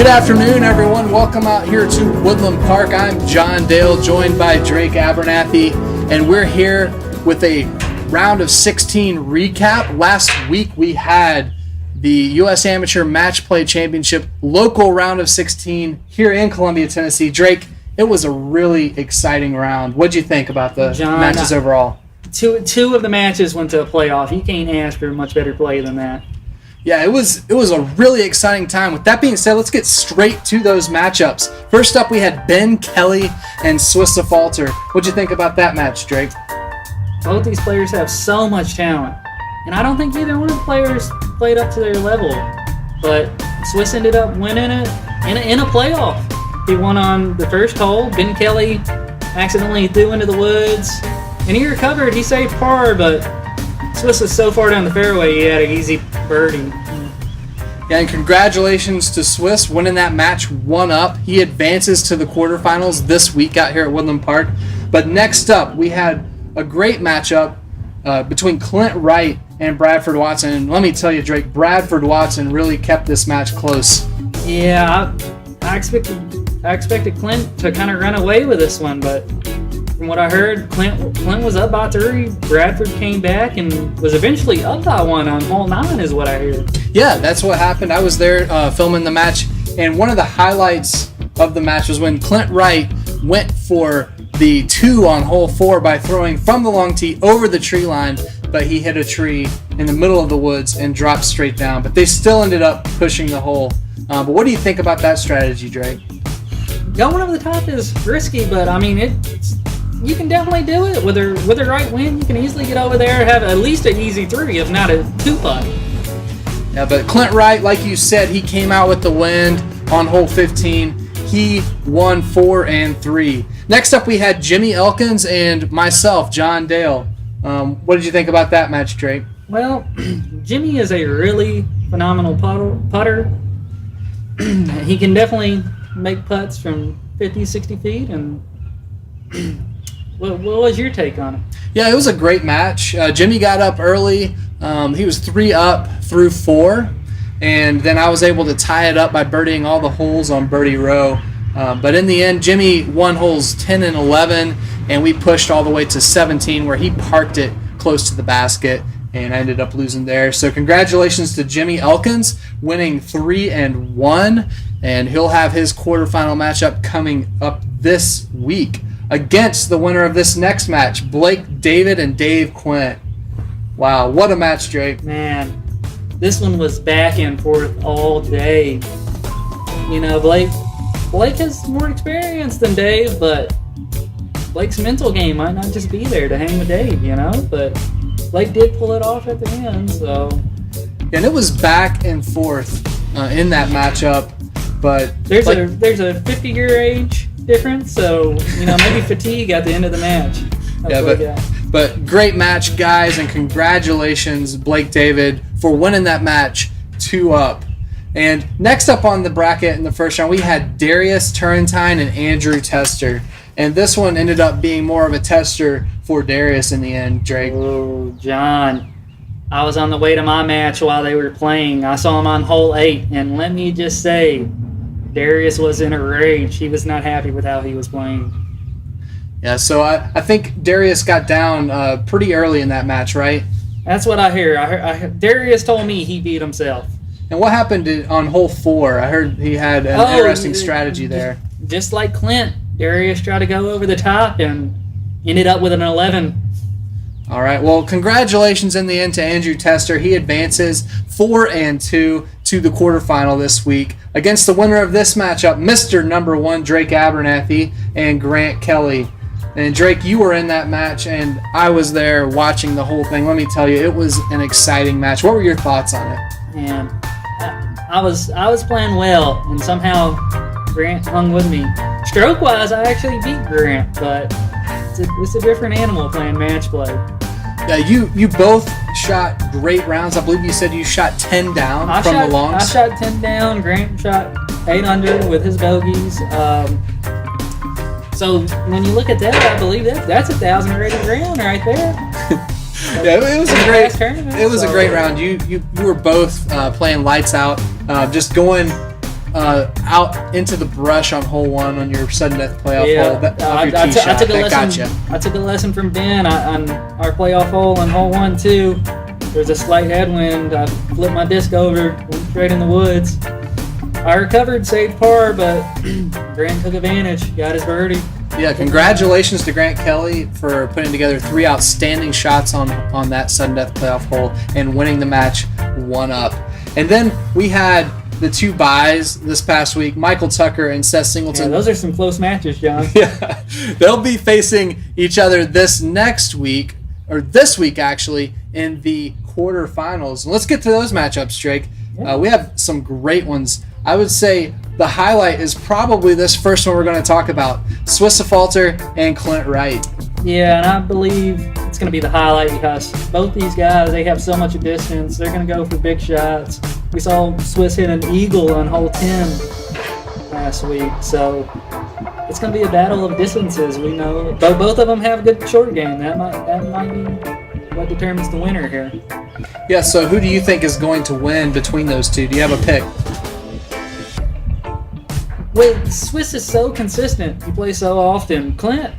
Good afternoon, everyone. Welcome out here to Woodland Park. I'm John Dale, joined by Drake Abernathy, and we're here with a round of 16 recap. Last week we had the U.S. Amateur Match Play Championship local round of 16 here in Columbia, Tennessee. Drake, it was a really exciting round. What'd you think about the matches overall? Two of the matches went to a playoff. You can't ask for a much better play than that. Yeah, it was a really exciting time. With that being said, let's get straight to those matchups. First up, we had Ben Kelly and Swiss Falter. What'd you think about that match, Drake? Both these players have so much talent, and I don't think either one of the players played up to their level. But Swiss ended up winning it in a playoff. He won on the first hole. Ben Kelly accidentally threw into the woods, and he recovered. He saved par, but Swiss was so far down the fairway, he had an easy birdie. Yeah, and congratulations to Swiss winning that match 1-up. He advances to the quarterfinals this week out here at Woodland Park. But next up, we had a great matchup between Clint Wright and Bradford Watson. And let me tell you, Drake, Bradford Watson really kept this match close. Yeah, I expected Clint to kind of run away with this one, but from what I heard, Clint was up by 3. Bradford came back and was eventually up by 1 on hole 9 is what I heard. Yeah, that's what happened. I was there filming the match, and one of the highlights of the match was when Clint Wright went for the 2 on hole 4 by throwing from the long tee over the tree line, but he hit a tree in the middle of the woods and dropped straight down. But they still ended up pushing the hole. But what do you think about that strategy, Drake? Going over the top is risky, but I mean you can definitely do it with the right wind. You can easily get over there and have at least an easy 3, if not a 2-putt. Yeah, but Clint Wright, like you said, he came out with the wind on hole 15. He won 4 and 3. Next up, we had Jimmy Elkins and myself, John Dale. What did you think about that match, Drake? Well, Jimmy is a really phenomenal putter. He can definitely make putts from 50, 60 feet, and what was your take on it? Yeah, it was a great match. Jimmy got up early. He was 3 up through 4, and then I was able to tie it up by birdieing all the holes on birdie row. But in the end, Jimmy won holes 10 and 11, and we pushed all the way to 17, where he parked it close to the basket, and I ended up losing there. So congratulations to Jimmy Elkins, winning 3 and 1, and he'll have his quarterfinal matchup coming up this week against the winner of this next match, Blake David and Dave Quint. Wow, what a match, Drake. Man, this one was back and forth all day. You know, Blake has more experience than Dave, but Blake's mental game might not just be there to hang with Dave, you know? But Blake did pull it off at the end, so. And it was back and forth in that matchup, but there's a 50-year age difference, so you know, maybe fatigue at the end of the match. But great match, guys, and congratulations, Blake David, for winning that match 2-up. And next up on the bracket in the first round, we had Darius Turrentine and Andrew Tester. And this one ended up being more of a tester for Darius in the end, Drake. Oh, John, I was on the way to my match while they were playing. I saw him on hole 8, and let me just say, Darius was in a rage. He was not happy with how he was playing. Yeah, so I think Darius got down pretty early in that match, right? That's what I hear. Darius told me he beat himself. And what happened on hole 4? I heard he had an interesting strategy there. Just like Clint, Darius tried to go over the top and ended up with an 11. All right, well, congratulations in the end to Andrew Tester. He advances 4 and 2 to the quarterfinal this week against the winner of this matchup, Mr. Number 1, Drake Abernathy, and Grant Kelly. And Drake, you were in that match, and I was there watching the whole thing. Let me tell you, it was an exciting match. What were your thoughts on it? Man, I was playing well, and somehow Grant hung with me. Stroke-wise, I actually beat Grant, but it's a different animal playing match play. Yeah, you both shot great rounds. I believe you said you shot 10 down the longs. I shot 10 down. Grant shot 8 under with his bogeys. So when you look at that, I believe that's a 1,000 rated round right there. Yeah, it was a great round. You were both playing lights out, just going out into the brush on hole 1 on your sudden death playoff hole. I took a lesson from Ben on our playoff hole on hole 1 too. There's a slight headwind. I flipped my disc over, went straight in the woods. I recovered, saved par, but Grant took advantage, got his birdie. Yeah, congratulations to Grant Kelly for putting together 3 outstanding shots on that sudden death playoff hole and winning the match 1-up. And then we had the 2 byes this past week, Michael Tucker and Seth Singleton. Yeah, those are some close matches, John. Yeah, they'll be facing each other this week actually, in the quarterfinals. Let's get to those matchups, Drake. Yeah. We have some great ones. I would say the highlight is probably this first one we're going to talk about, Swissafalter and Clint Wright. Yeah, and I believe it's going to be the highlight because both these guys, they have so much distance. They're going to go for big shots. We saw Swiss hit an eagle on hole 10 last week, so it's going to be a battle of distances. We know both of them have a good short game. That might be what determines the winner here. Yeah, so who do you think is going to win between those two? Do you have a pick? Well, Swiss is so consistent. He plays so often. Clint,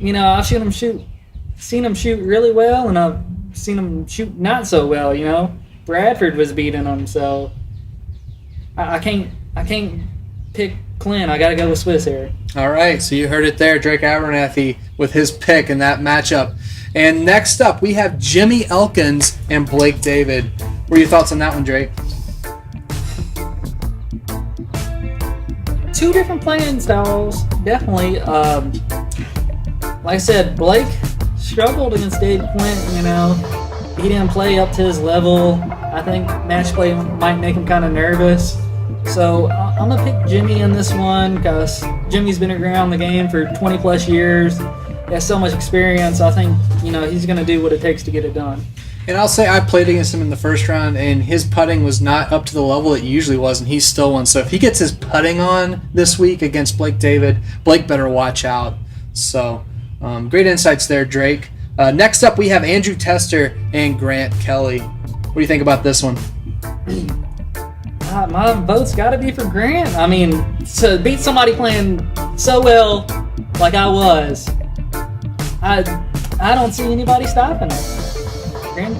I've seen him shoot really well, and I've seen him shoot not so well. Bradford was beating him, so I can't pick Clint. I got to go with Swiss here. All right, so you heard it there, Drake Abernathy with his pick in that matchup. And next up, we have Jimmy Elkins and Blake David. What are your thoughts on that one, Drake? 2 different playing styles, definitely. Like I said, Blake struggled against Dave Clint. He didn't play up to his level. I think match play might make him kind of nervous. So I'm going to pick Jimmy in this one because Jimmy's been around the game for 20 plus years. He has so much experience. I think, he's going to do what it takes to get it done. And I'll say I played against him in the first round, and his putting was not up to the level it usually was, and he still won. So if he gets his putting on this week against Blake David, Blake better watch out. So great insights there, Drake. Next up, we have Andrew Tester and Grant Kelly. What do you think about this one? My vote's got to be for Grant. I mean, to beat somebody playing so well like I was, I don't see anybody stopping it.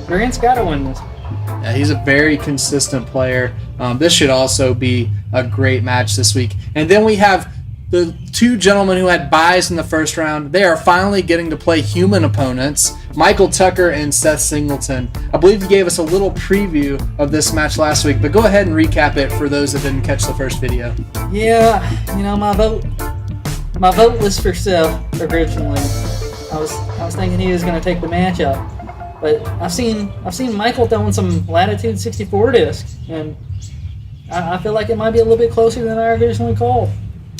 Grant's got to win this. Yeah, he's a very consistent player. This should also be a great match this week. And then we have the 2 gentlemen who had byes in the first round. They are finally getting to play human opponents, Michael Tucker and Seth Singleton. I believe you gave us a little preview of this match last week, but go ahead and recap it for those that didn't catch the first video. Yeah, my vote was for Seth originally. I was thinking he was going to take the matchup. But I've seen Michael throwing some Latitude 64 discs, and I feel like it might be a little bit closer than I originally called.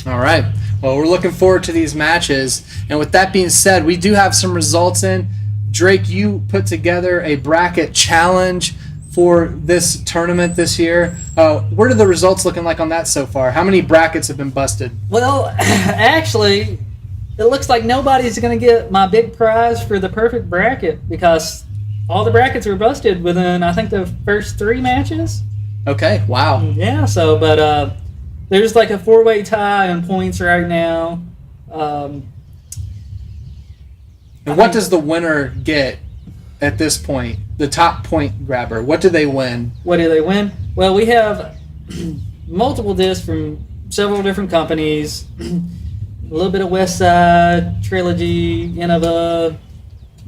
All right. Well, we're looking forward to these matches. And with that being said, we do have some results in. Drake, you put together a bracket challenge for this tournament this year. What are the results looking like on that so far? How many brackets have been busted? Well, actually, it looks like nobody's going to get my big prize for the perfect bracket because all the brackets were busted within, I think, the first 3 matches. Okay, wow. Yeah, but there's like a 4-way tie in points right now. And what does the winner get at this point? The top point grabber, what do they win? What do they win? Well, we have multiple discs from several different companies. A little bit of West Side, Trilogy, Innova.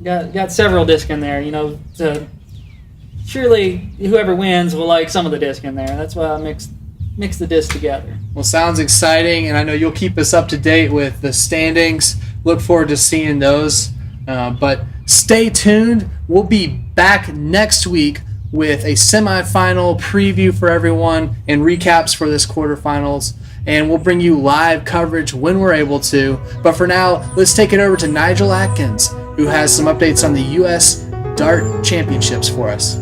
Got several discs in there, so surely whoever wins will like some of the disc in there. That's why I mix the discs together. Well, sounds exciting, and I know you'll keep us up to date with the standings. Look forward to seeing those. But stay tuned. We'll be back next week with a semifinal preview for everyone and recaps for this quarterfinals. And we'll bring you live coverage when we're able to. But for now, let's take it over to Nigel Atkins, who has some updates on the U.S. Dart Championships for us.